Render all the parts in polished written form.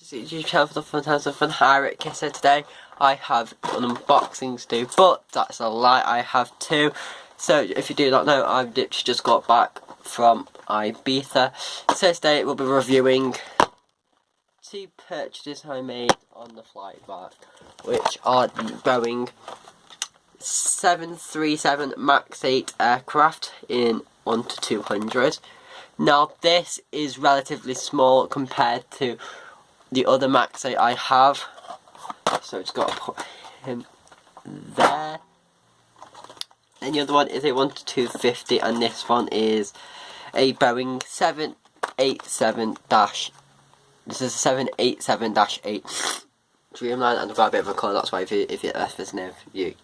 YouTube channel for the fun times of fun. Hi, Rick Kisser. Today I have an unboxing to do, but that's a lie, I have two. So if you do not know, I've literally just got back from Ibiza. So today we'll be reviewing two purchases I made on the flight back, which are the Boeing 737 max8 aircraft in 1 to 200. Now this is relatively small compared to the other max8 I have, so it's got to put him there. And the other one is a 1 to 250, and this one is a Boeing 787 this is a 787-8 dreamliner, and I've got a bit of a colour, that's why if there's no you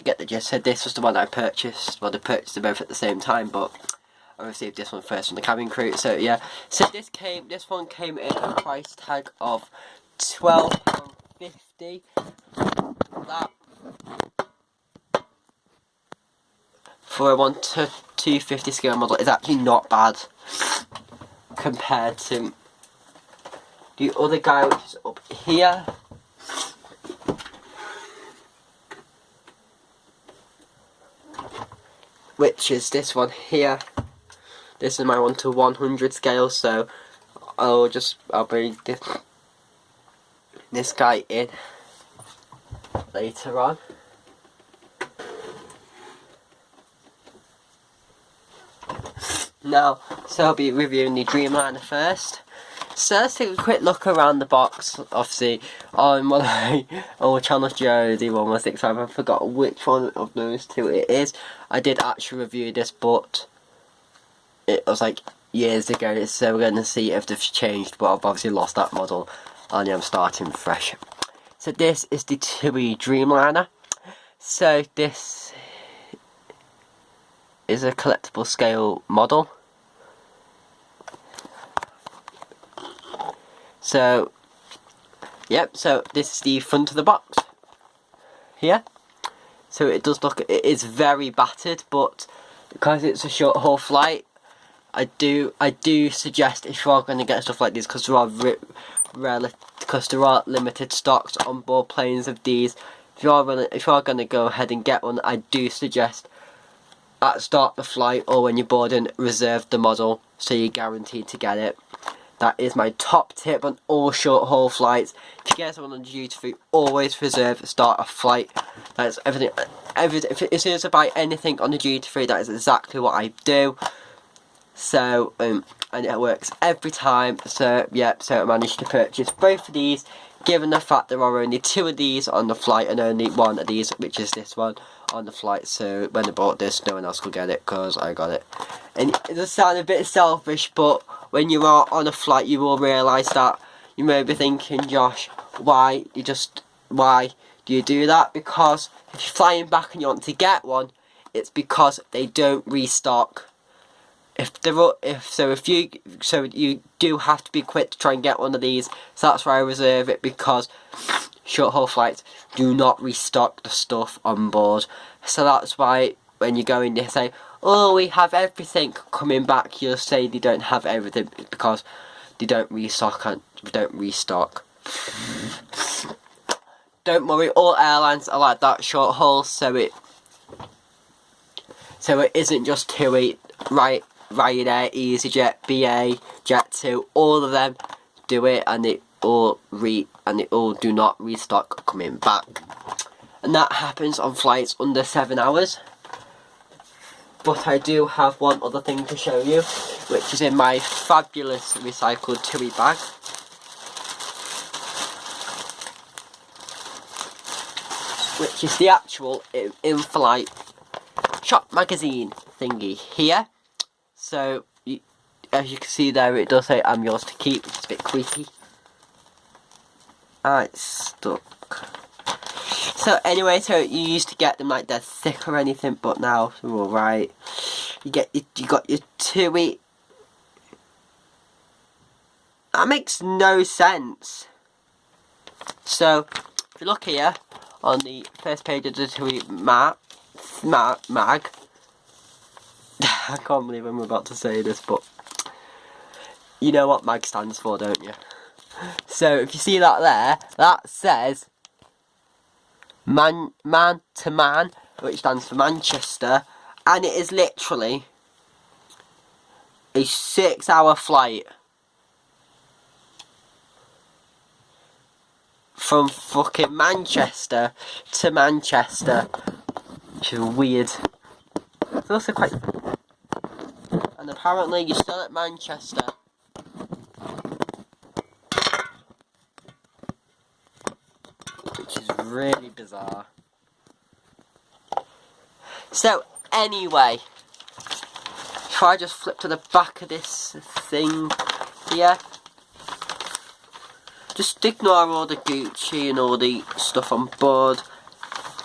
get the gist. So this was the one I purchased. Well, I purchased them both at the same time, but I received this one first from the cabin crew. So yeah, so this one came in a price tag of £12.50. That for a 1 to 250 scale model is actually not bad compared to the other guy, which is up here. Which is this one here. This is my 1 to 100 scale, so I'll bring this guy in later on. Now, so I'll be reviewing the Dreamliner first. So let's take a quick look around the box. Obviously, on one of my old channels, the 1165, I forgot which one of those two it is. I did actually review this, but it was like years ago, so we're going to see if they've changed, but I've obviously lost that model, and I'm starting fresh. So this is the TUI Dreamliner. So this is a collectible scale model. So, yep, so this is the front of the box here. So it does look, it is very battered, but because it's a short haul flight, I do suggest, if you are going to get stuff like this, because there are limited stocks on board planes of these, if you are going to go ahead and get one, I do suggest at the start of the flight or when you're boarding, reserve the model so you're guaranteed to get it. That is my top tip on all short haul flights. If you get someone on duty free, always reserve start a flight. That's everything. As soon as I buy anything on the duty free, that is exactly what I do. So and it works every time. So yep, so I managed to purchase both of these, given the fact there are only 2 of these on the flight and only 1 of these, which is this one, on the flight. So when I bought this, no one else could get it because I got it. And it does sound a bit selfish, but when you are on a flight, you will realise that. You may be thinking, Josh, why do you do that? Because if you're flying back and you want to get one, it's because they don't restock. You do have to be quick to try and get one of these. So that's why I reserve it, because short haul flights do not restock the stuff on board. So that's why when you go in, they say, oh, we have everything. Coming back, you'll say they don't have everything because they don't restock. Don't worry, all airlines are like that, short haul. So it isn't just TUI, right? Ryanair, EasyJet, BA, Jet2, all of them do it, and they all do not restock coming back. And that happens on flights under 7 hours. But I do have one other thing to show you, which is in my fabulous recycled TUI bag. Which is the actual in-flight shop magazine thingy here. So, as you can see there, it does say I'm yours to keep, which is a bit creepy. Ah, it's stuck. So anyway, so you used to get them like they're thick or anything, but now they're alright. You got your TUI. That makes no sense. So if you look here on the first page of the TUI mag, I can't believe I'm about to say this, but you know what MAG stands for, don't you? So if you see that there, that says man to man, which stands for Manchester, and it is literally a 6-hour flight from fucking Manchester to Manchester, which is weird. It's also quite, and apparently you're still at Manchester. Which is really bizarre. So anyway, if I just flip to the back of this thing here, just ignore all the Gucci and all the stuff on board.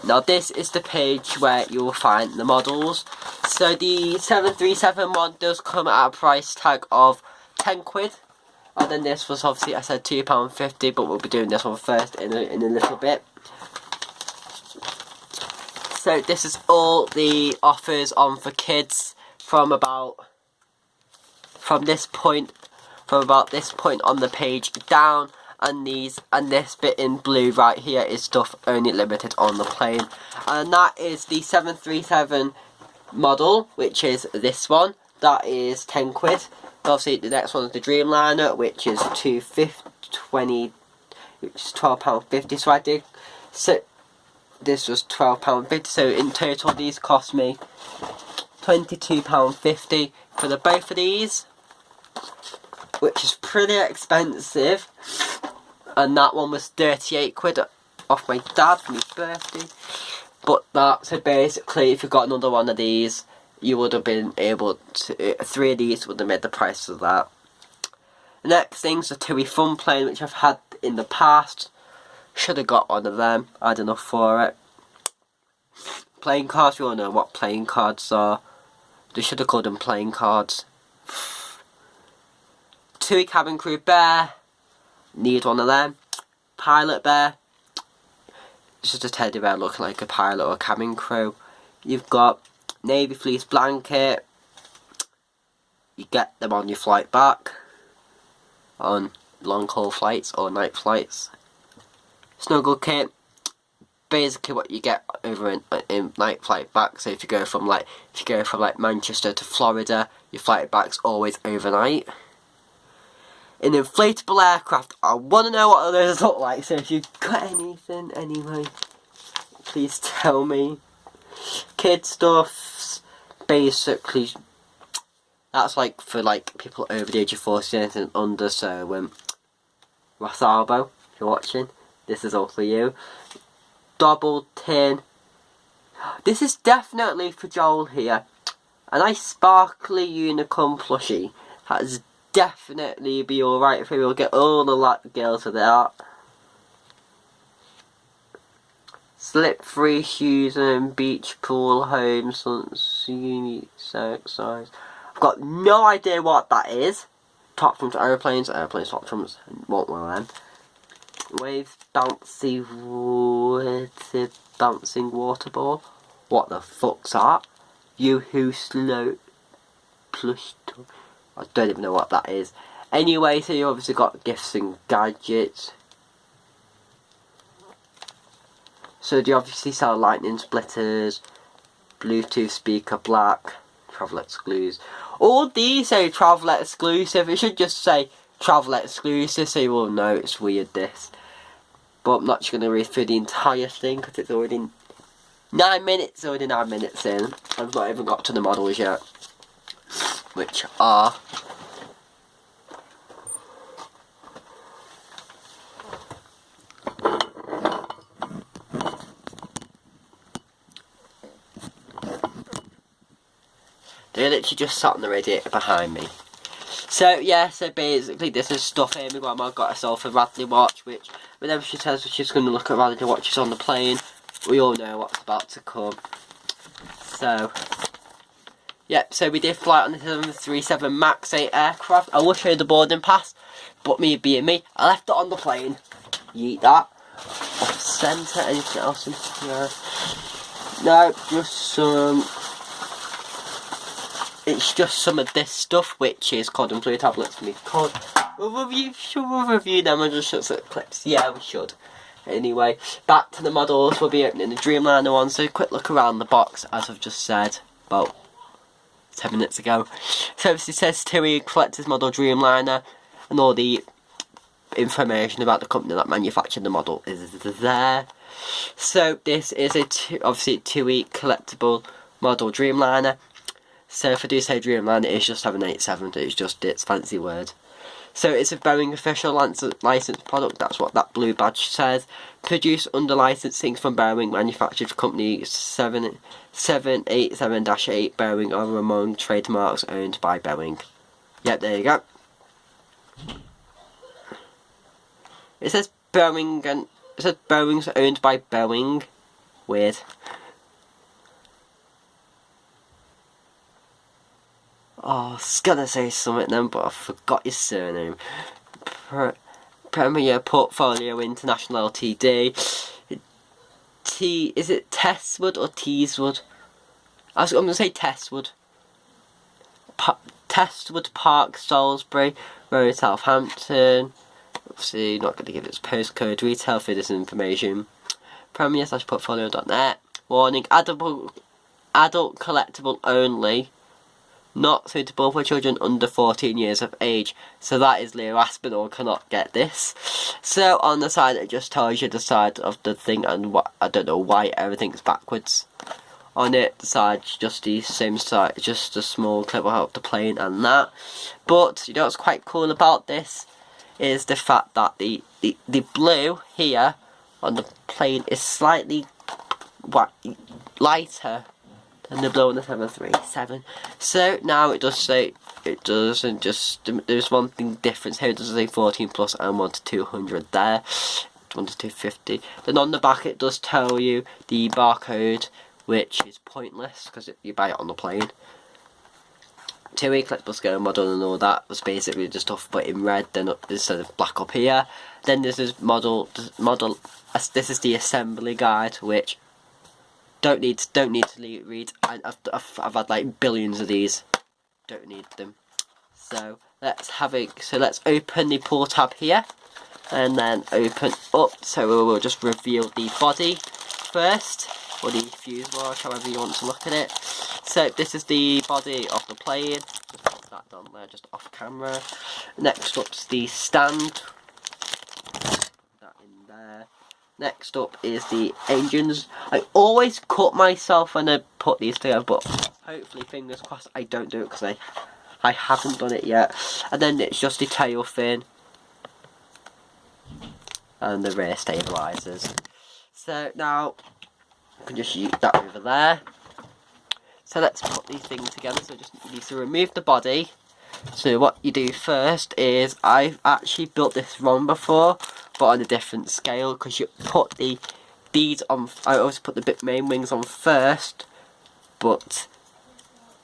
Now this is the page where you will find the models. So the 737 one does come at a price tag of £10. And then this was obviously, I said £2.50, but we'll be doing this one first in a little bit. So this is all the offers on for kids from about this point on the page down, and this bit in blue right here is stuff only limited on the plane, and that is the 737 model, which is this one. That is £10. Obviously, the next one is the Dreamliner, which is £12.50. So I did. So this was £12.50. So in total, these cost me £22.50 for the both of these, which is pretty expensive. And that one was £38 off my dad for his birthday. But that, so basically, if you got another one of these, you would have been able to, 3 of these would have made the price of that. The next thing's the TUI Fun plane, which I've had in the past. Should have got one of them, I had enough for it. Playing cards, you all know what playing cards are. They should have called them playing cards. TUI Cabin Crew Bear, need one of them. Pilot Bear, it's just a teddy bear looking like a pilot or a cabin crew. You've got Navy Fleece Blanket, you get them on your flight back, on long haul flights or night flights. Snuggle Kit, basically what you get over in night flight back. So if you go from like Manchester to Florida, your flight back's always overnight. An inflatable aircraft, I want to know what those look like, so if you've got anything anyway, please tell me. Kid stuffs, basically, that's like for like people over the age of 40, anything under, so Ross Arbo, if you're watching, this is all for you. Double tin, this is definitely for Joel here. A nice sparkly unicorn plushie, that's definitely be alright for you. We'll get all the girls with that. Slip-free shoes and beach pool home unique size. I've got no idea what that is. Top trumps aeroplanes, top trumps, want one of them. Waves bouncing water ball. What the fuck's that? Yoo-hoo slow plush toy. I don't even know what that is. Anyway, so you obviously got gifts and gadgets. So do you obviously sell lightning splitters, Bluetooth speaker black, travel exclusive. All these say travel exclusive. It should just say travel exclusive, so you will know it's weird this. But I'm not just going to read through the entire thing because it's already 9 minutes. Already 9 minutes in. I've not even got to the models yet, which are they literally just sat on the radiator behind me. So yeah, so basically this is stuff here. My grandma got herself a Radley watch, which whenever she says she's going to look at Radley watches on the plane, we all know what's about to come. So yep, so we did fly on the 737 max8 aircraft. I will show you the boarding pass, but me being me, I left it on the plane. Yeet that. Off centre, anything else in here? No, just some. It's just some of this stuff, which is cod and flu tablets for me. Cod Should we review them and just show some clips? Yeah, we should. Anyway, back to the models. We'll be opening the Dreamliner one. So, quick look around the box, as I've just said about 10 minutes ago. So, it says TUI Collector's Model Dreamliner, and all the information about the company that manufactured the model is there. So, this is obviously a TUI collectible model Dreamliner. So, if I do say Dreamliner, it's just 787. It's just its fancy word. So it's a Boeing official licensed product, that's what that blue badge says. Produced under licensing from Boeing, manufactured company 787-8 Boeing are among trademarks owned by Boeing. Yep, there you go. It says Boeing, and it says Boeing's owned by Boeing. Weird. Oh, I was gonna say something then, but I forgot your surname. Premier Portfolio International Ltd. Is it Testwood or Teeswood? I'm gonna say Testwood. Testwood Park, Salisbury Road, Southampton. Obviously, not gonna give its postcode. Retail for this information. Premier/portfolio.net. Warning: adult collectible only. Not suitable for children under 14 years of age. So that is Leo Aspinall cannot get this. So on the side it just tells you the side of the thing, and what I don't know why everything's backwards. On it, the side's just the same side, just a small clip of the plane and that. But you know what's quite cool about this is the fact that the blue here on the plane is slightly lighter and the blue on the 737. So now it does say, it doesn't just, there's one thing difference here, it doesn't say 14 plus and 1 to 200 there, 1 to 250. Then on the back it does tell you the barcode, which is pointless because you buy it on the plane. TUI collectible scale model and all that was basically just stuff but in red then instead of black up here. Then there's this model, this is the assembly guide, which don't need to read. I've had like billions of these. Don't need them. So let's open the pull tab here, and then open up. So we'll just reveal the body first, or the fuselage, however you want to look at it. So this is the body of the plane. Just put that down there, just off camera. Next up's the stand. That in there. Next up is the engines. I always cut myself when I put these together, but hopefully, fingers crossed, I don't do it because I haven't done it yet. And then it's just the tail fin and the rear stabilizers. So now I can just use that over there. So let's put these things together. So just need to remove the body. So what you do first is, I've actually built this wrong before, but on a different scale, because you put these on. I always put the main wings on first, but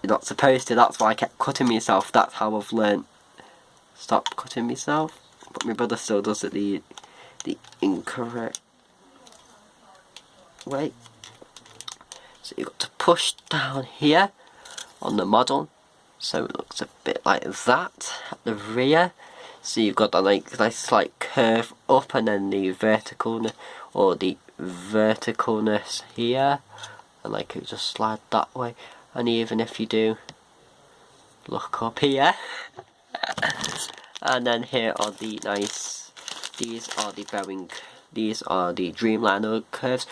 you're not supposed to. That's why I kept cutting myself. That's how I've learnt. Stop cutting myself. But my brother still does it the incorrect way. So you've got to push down here on the model. So it looks a bit like that at the rear. So you've got that nice slight curve up, and then the verticalness here, and like it just slide that way. And even if you do look up here, and then here are the nice. These are the Dreamliner curves,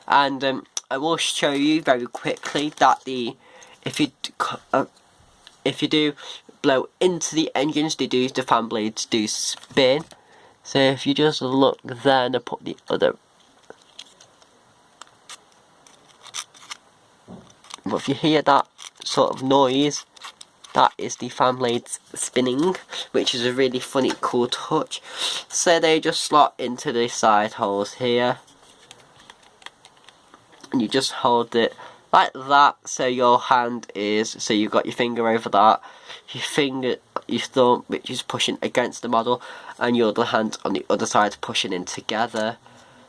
and I will show you very quickly that if you do blow into the engines, the fan blades do spin. So if you just look there and I put the other, but if you hear that sort of noise, that is the fan blades spinning, which is a really funny, cool touch. So they just slot into the side holes here, and you just hold it like that. So your hand is, so you've got your finger over that, your thumb, which is pushing against the model, and your other hand on the other side pushing in together.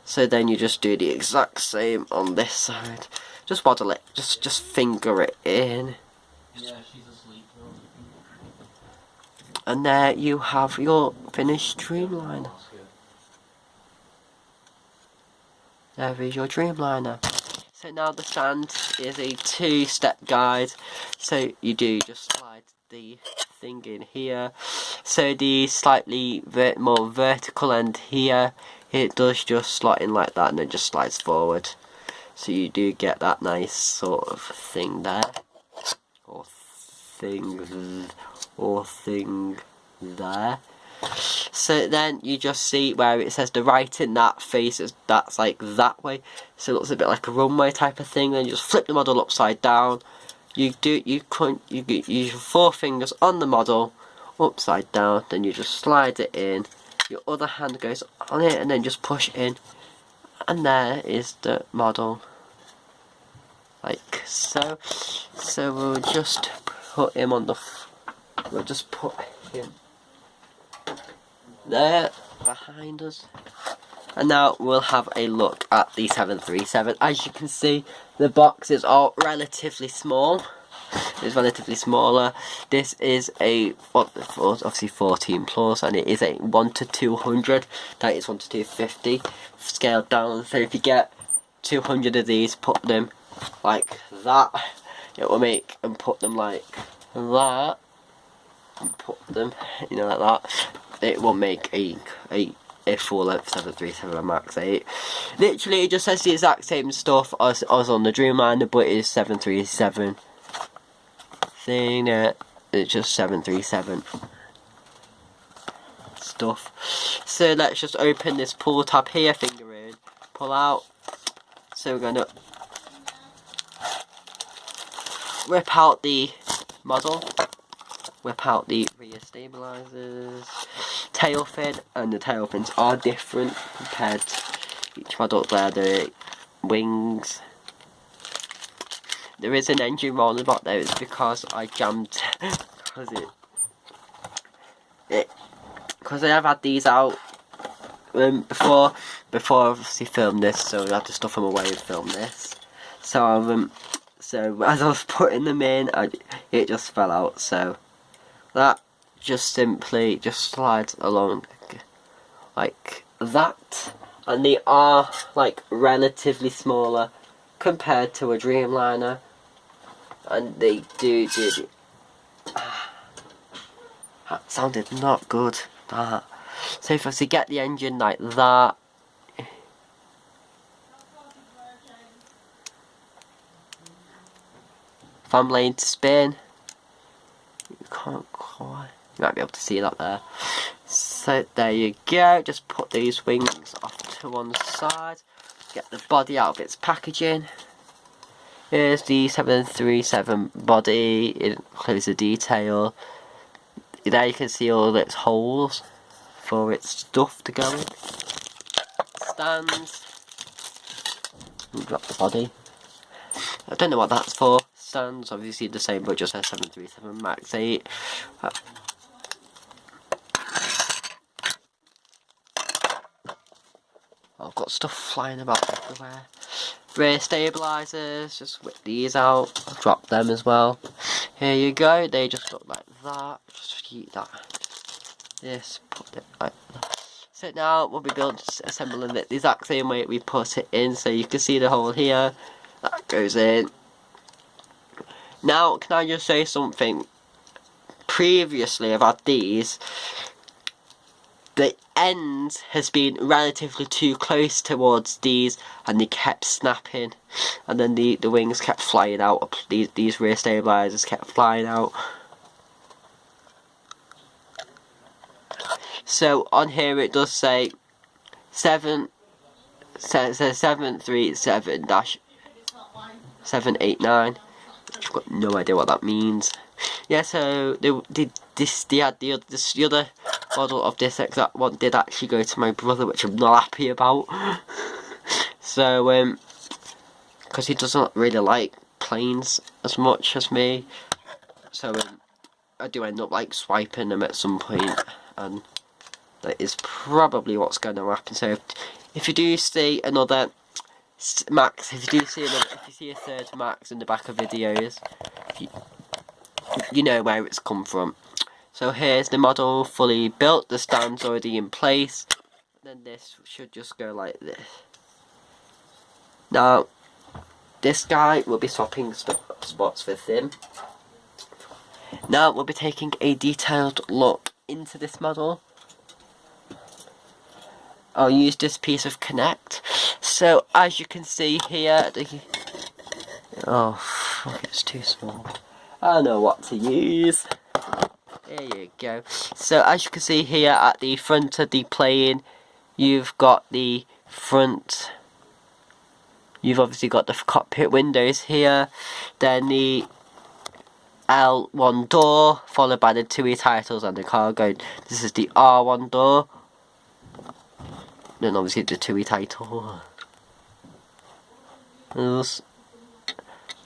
So then you just do the exact same on this side. Just waddle it, just finger it in. Yeah, she's asleep. And there you have your finished dreamliner. There is your dreamliner. So now the stand is a 2-step guide. So you do just slide the thing in here. So the slightly more vertical end here, it does just slot in like that and it just slides forward. So you do get that nice sort of thing there. Or thing there. So then you just see where it says the writing that faces, that's like that way, so it looks a bit like a runway type of thing. Then you just flip the model upside down. You use your 4 fingers on the model upside down, then you just slide it in, your other hand goes on it and then just push in, and there is the model, like so. So we'll just put him on the we'll just put him there behind us, and now we'll have a look at the 737. As you can see, the boxes are relatively small. It's relatively smaller. This is a obviously 14 plus, and it is a 1 to 200. That is 1 to 250 scaled down. So if you get 200 of these, put them like that, it will make, and put them like that, and put them, you know, like that. It will make a full length 737 Max 8. Literally, it just says the exact same stuff as on the Dreamliner, but it is 737 thing. It's just 737 stuff. So let's just open this pull tab here, finger in, pull out. So we're gonna rip out the model, whip out the rear stabilizers, tail fin, and the tail fins are different compared to each model. There, the wings. There is an engine roller back there. It's because I jammed, because I have had these out before I obviously filmed this, so I had to stuff them away and film this. So so as I was putting them in, it just fell out. So that just simply just slides along like that, and they are like relatively smaller compared to a Dreamliner, and they do that sounded not good, that. So if I was to get the engine like that, if I'm laying to spin, you can't quite, you might be able to see that there. So there you go, just put these wings off to one side, get the body out of its packaging. Here's the 737 body, it includes the detail. There you can see all its holes for its stuff to go in. Stands, drop the body. I don't know what that's for. Stands, obviously the same, but just says 737 Max 8. I've got stuff flying about everywhere. Rear stabilizers, just whip these out, I'll drop them as well. Here you go, they just look like that. Just keep that. This, put it like that. So now we'll be assembling it the exact same way we put it in. So you can see the hole here, that goes in. Now, can I just say something? Previously, I've had these. The end has been relatively too close towards these, and they kept snapping, and then the wings kept flying out. These rear stabilizers kept flying out. So on here it does say 737-789. I've got no idea what that means. Yeah, so the other model of this exact one did actually go to my brother, which I'm not happy about. So because he doesn't really like planes as much as me, so I do end up like swiping them at some point, and that is probably what's going to happen. So if you do see another Max, if you see a third Max in the back of videos, you know where it's come from. So here's the model fully built, the stand's already in place. Then this should just go like this. Now, this guy will be swapping spots with him. Now we'll be taking a detailed look into this model. I'll use this piece of Connect. So as you can see here, oh fuck, it's too small. I know what to use. There you go. So as you can see here at the front of the plane, you've got the front. You've obviously got the cockpit windows here. Then the L1 door, followed by the two titles and the cargo. This is the R1 door. Then obviously the two title.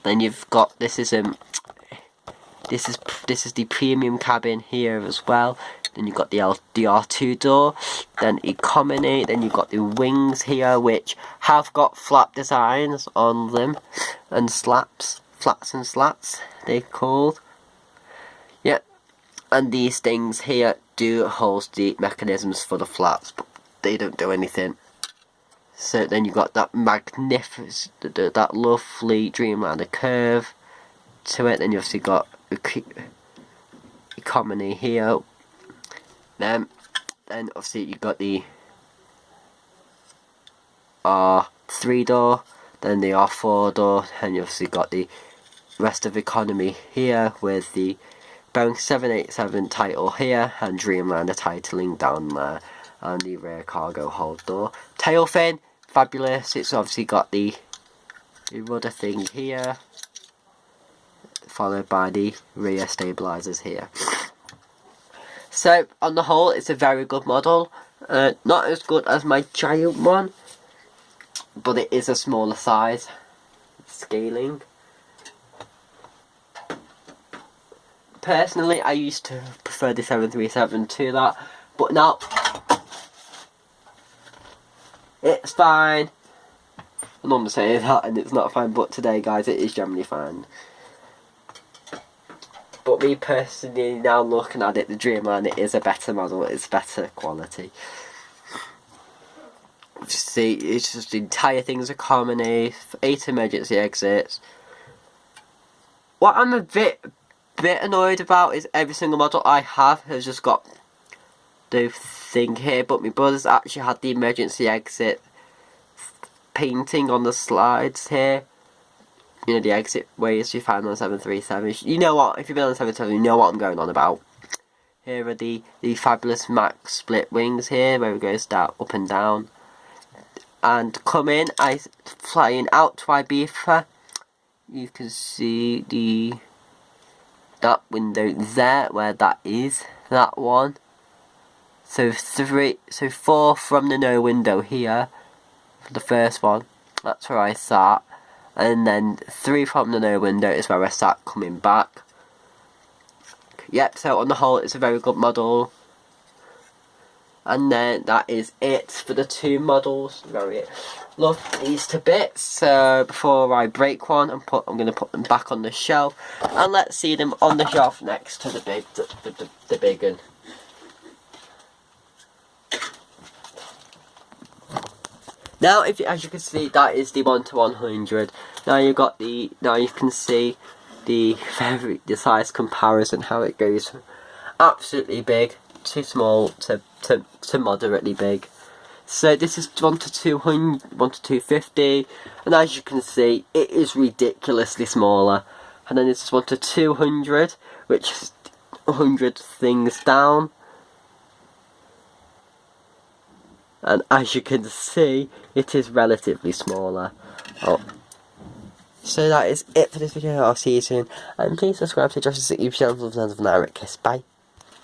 Then you've got this is the premium cabin here as well. Then you've got the R2 door, then economy, then you've got the wings here which have got flap designs on them and flats and slats they're called. Yep, and these things here do hold the mechanisms for the flaps, but they don't do anything. So then you've got that magnificent, that lovely dreamliner curve to it. Then you've obviously got economy here. Then obviously you've got the R3 door, then the R4 door, and you've obviously got the rest of economy here with the Boeing 787 title here and Dreamliner titling down there, and the rear cargo hold door. Tail fin, fabulous. It's obviously got the rudder thing here, followed by the rear stabilizers here. So on the whole, it's a very good model. Not as good as my giant one, but it is a smaller size scaling. Personally, I used to prefer the 737 to that, but now it's fine. I'm not saying that and it's not fine, but today, guys, it is generally fine. But me personally, now looking at it, the Dreamliner is a better model. It's better quality. See, it's just the entire thing's a economy, 8 emergency exits. What I'm a bit annoyed about is every single model I have has just got the thing here, but my brother's actually had the emergency exit painting on the slides here. You know, the exit ways you find on 737. You know what, if you've been on 737, you know what I'm going on about. Here are the fabulous max split wings here, where it goes down, up and down. And come in, flying out to Ibiza. You can see that window there, where that is, that one. So 4 from the no window here, for the first one, that's where I sat. And then 3 from the no window is where I sat coming back. Yep, so on the whole, it's a very good model. And then that is it for the 2 models. Very love these to bits. So before I break one, I'm going to put them back on the shelf, and let's see them on the shelf next to the big one. Now, as you can see, that is the 1:100. Now you can see the size comparison, how it goes from absolutely big to small to moderately big. So this is 1:200, 1:250, and as you can see, it is ridiculously smaller. And then this is 1:200, which is 100 things down. And as you can see, it is relatively smaller. Oh. So that is it for this video. I'll see you soon. And please subscribe to Josh's YouTube channel for the of an Kiss. Bye.